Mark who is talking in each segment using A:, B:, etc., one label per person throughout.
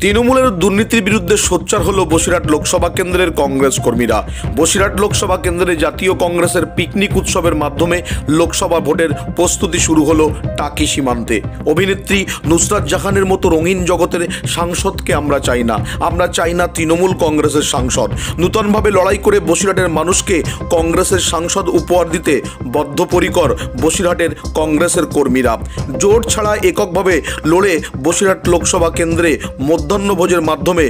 A: তৃণমূলের দুর্নীতির বিরুদ্ধে সোচ্চার হলো বসিরহাট লোকসভা কেন্দ্রের কংগ্রেস কর্মীরা। বসিরহাট লোকসভা কেন্দ্রে জাতীয় কংগ্রেসের পিকনিক উৎসবের মাধ্যমে লোকসভা ভোটের প্রস্তুতি শুরু হলো টাকি সীমান্তে। অভিনেত্রী নুসরাত জাহানের মতো রঙিন জগতের সাংসদকে আমরা চাই না। আমরা চাই না তৃণমূল কংগ্রেসের সাংসদ। নূতনভাবে লড়াই করে বসিরহাটের মানুষকে কংগ্রেসের সাংসদ উপহার দিতে বদ্ধপরিকর বসিরহাটের কংগ্রেসের কর্মীরা। জোট ছাড়া এককভাবে লড়ে বসিরহাট লোকসভা কেন্দ্রে মধ্যাহ্নভোজের মাধ্যমে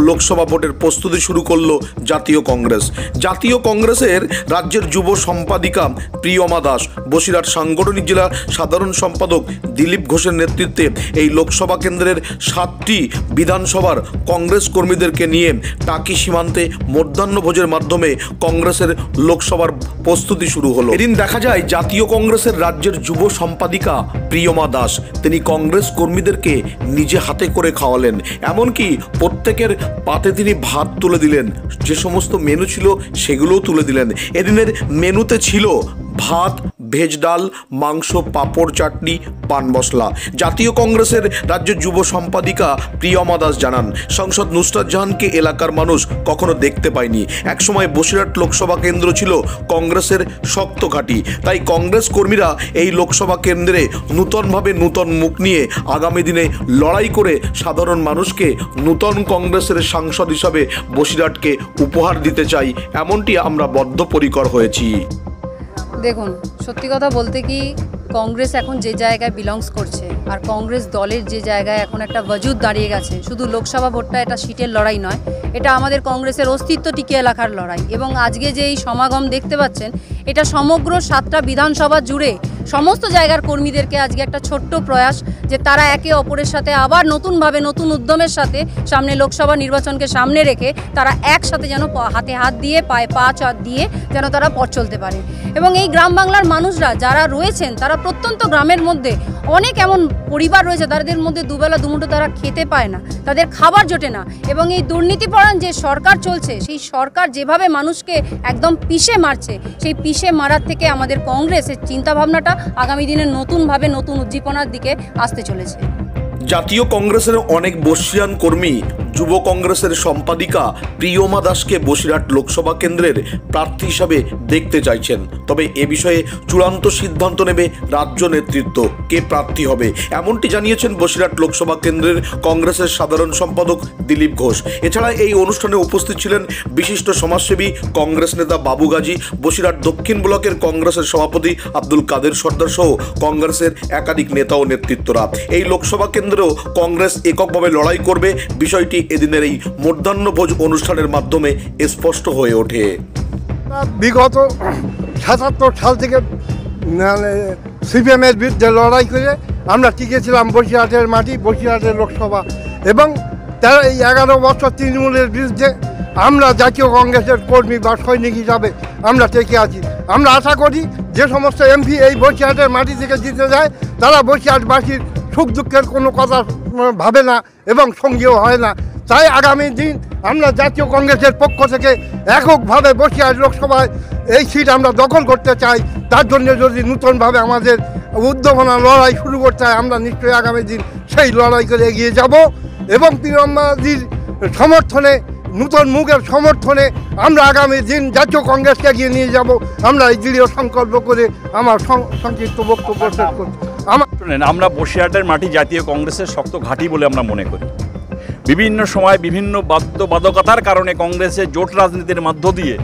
A: লোকসভা ভোটের প্রস্তুতি শুরু করলো জাতীয় কংগ্রেস। জাতীয় কংগ্রেসের রাজ্যের যুব সম্পাদিকা প্রিয়মা দাস, বসিরহাট সাংগঠনিক জেলা সাধারণ সম্পাদক দিলীপ ঘোষের নেতৃত্বে এই লোকসভা কেন্দ্রের 7টি বিধানসভার কংগ্রেস কর্মীদেরকে নিয়ে টাকি সীমান্তে মধ্যাহ্নভোজের মাধ্যমে কংগ্রেসের লোকসভার প্রস্তুতি শুরু হলো। এদিন দেখা যায় জাতীয় কংগ্রেসের রাজ্যের যুব সম্পাদিকা প্রিয়মা দাস তিনি কংগ্রেস কর্মীদেরকে নিজে হাতে করে খাওয়ালেন। এমনকি প্রত্যেকের পাতে তিনি ভাত তুলে দিলেন, যে সমস্ত মেনু ছিল সেগুলোও তুলে দিলেন। এদিনের মেনুতে ছিল ভাত, ভেজ ডাল, মাংস, পাঁপড়, চাটনি, পান মশলা। জাতীয় কংগ্রেসের রাজ্য যুব সম্পাদিকা প্রিয়মা দাস জানান, সাংসদ নুসরাত জাহানকে এলাকার মানুষ কখনো দেখতে পায়নি। একসময় বসিরহাট লোকসভা কেন্দ্র ছিল কংগ্রেসের শক্ত ঘাঁটি। তাই কংগ্রেস কর্মীরা এই লোকসভা কেন্দ্রে নূতনভাবে নূতন মুখ নিয়ে আগামী দিনে লড়াই করে সাধারণ মানুষকে নূতন কংগ্রেসের সাংসদ হিসাবে বসিরহাটকে উপহার দিতে চাই, এমনটি আমরা বদ্ধপরিকর হয়েছি।
B: দেখুন, সত্যি কথা বলতে কি, কংগ্রেস এখন যে জায়গায় বিলংস করছে আর কংগ্রেস দলের যে জায়গায় এখন একটা ওয়াজুদ দাঁড়িয়ে গেছে, শুধু লোকসভা ভোটটা এটা সিটের লড়াই নয়, এটা আমাদের কংগ্রেসের অস্তিত্ব টিকিয়ে রাখার লড়াই। এবং আজকে যে এই সমাগম দেখতে পাচ্ছেন, এটা সমগ্র 7টা বিধানসভা জুড়ে সমস্ত জায়গার কর্মীদেরকে আজকে একটা ছোট্ট প্রয়াস যে তারা একে অপরের সাথে আবার নতুনভাবে নতুন উদ্যমের সাথে সামনে লোকসভা নির্বাচনকে সামনে রেখে তারা একসাথে যেন হাতে হাত দিয়ে পায়ে পা দিয়ে যেন তারা পথ চলতে পারে। এবং এই গ্রাম বাংলার মানুষরা যারা রয়েছেন, তারা প্রত্যন্ত গ্রামের মধ্যে অনেক এমন পরিবার রয়েছে তাদের মধ্যে দুবেলা দুমুঠো তারা খেতে পায় না, তাদের খাবার জোটে না। এবং এই দুর্নীতিপরায়ণ যে সরকার চলছে, সেই সরকার যেভাবে মানুষকে একদম পিষে মারছে, সেই পিষে মারার থেকে আমাদের কংগ্রেসের চিন্তাভাবনাটা আগামী দিনে নতুনভাবে নতুন উজ্জীবনার দিকে আসতে চলেছে।
A: জাতীয় কংগ্রেসের অনেক বর্ষিয়ান কর্মী যুব কংগ্রেসের সম্পাদিকা প্রিয়মা দাসকে বসিরহাট লোকসভা কেন্দ্রের প্রার্থী হিসাবে দেখতে চাইছেন। তবে এ বিষয়ে চূড়ান্ত সিদ্ধান্ত নেবে রাজ্য নেতৃত্ব, কে প্রার্থী হবে, এমনটি জানিয়েছেন বসিরহাট লোকসভা কেন্দ্রের কংগ্রেসের সাধারণ সম্পাদক দিলীপ ঘোষ। এছাড়া এই অনুষ্ঠানে উপস্থিত ছিলেন বিশিষ্ট সমাজসেবী কংগ্রেস নেতা বাবু গাজী, বসিরহাট দক্ষিণ ব্লকের কংগ্রেসের সভাপতি আব্দুল কাদের সর্দার সহ কংগ্রেসের একাধিক নেতা ও নেতৃত্বরা। এই লোকসভা কেন্দ্রেও কংগ্রেস এককভাবে লড়াই করবে, বিষয়টি এদিনের এই মধ্যাহ্নভোজ অনুষ্ঠানের মাধ্যমে স্পষ্ট হয়ে ওঠে।
C: বিগত ৭৭ সাল থেকে সিপিএমের বিরুদ্ধে লড়াই করে আমরা টিকেছিলাম বসিরহাটের মাটি, বসিরহাটের লোকসভা, এবং তারা এই 11 বছর তৃণমূলের বিরুদ্ধে আমরা জাতীয় কংগ্রেসের কর্মী বা সৈনিক হিসাবে আমরা টেকে আছি। আমরা আশা করি যে সমস্ত এমপি এই বসিরহাটের মাটি থেকে জিতে যায়, তারা বসিরহাটবাসীর সুখ দুঃখের কোনো কথা ভাবে না এবং সঙ্গীও হয় না। তাই আগামী দিন আমরা জাতীয় কংগ্রেসের পক্ষ থেকে এককভাবে বসিরহাট লোকসভায় এই সিট আমরা দখল করতে চাই। তার জন্য যদি নূতনভাবে আমাদের উদ্যমনা লড়াই শুরু করতে হয়, আমরা নিশ্চয়ই আগামী দিন সেই লড়াই করে এগিয়ে যাব এবং প্রিয়ম্মাজির সমর্থনে, নূতন মুখের সমর্থনে আমরা আগামী দিন জাতীয় কংগ্রেসকে এগিয়ে নিয়ে যাব। আমরা এই দৃঢ় সংকল্প করে আমার সংক্ষিপ্ত বক্তব্য শেষ করছি।
D: আমরা বসিরহাটের মাটি জাতীয় কংগ্রেসের শক্ত ঘাঁটি বলে আমরা মনে করি। বিভিন্ন সময় বিভিন্ন বাধ্যবাধকতার কারণে কংগ্রেসের জোট রাজনীতির মধ্য দিয়ে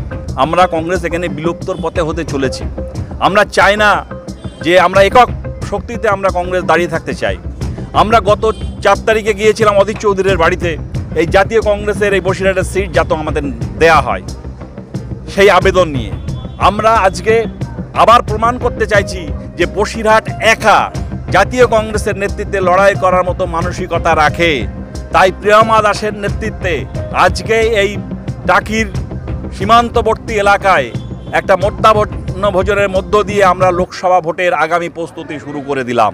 D: আমরা কংগ্রেস এখানে বিলুপ্তর পথে হতে চলেছি। আমরা চাই না যে আমরা একক শক্তিতে আমরা কংগ্রেস দাঁড়িয়ে থাকতে চাই। আমরা গত 4 তারিখে গিয়েছিলাম অধীর চৌধুরীর বাড়িতে এই জাতীয় কংগ্রেসের এই বসিরহাটের সিট যাতে আমাদের দেয়া হয় সেই আবেদন নিয়ে। আমরা আজকে আবার প্রমাণ করতে চাইছি যে বসিরহাট একা জাতীয় কংগ্রেসের নেতৃত্বে লড়াই করার মতো মানসিকতা রাখে। তাই প্রিয়মা দাসের নেতৃত্বে আজকে এই টাকির সীমান্তবর্তী এলাকায় একটা মধ্যাহ্নভোজনের মধ্য দিয়ে আমরা লোকসভা ভোটের আগামী প্রস্তুতি শুরু করে দিলাম।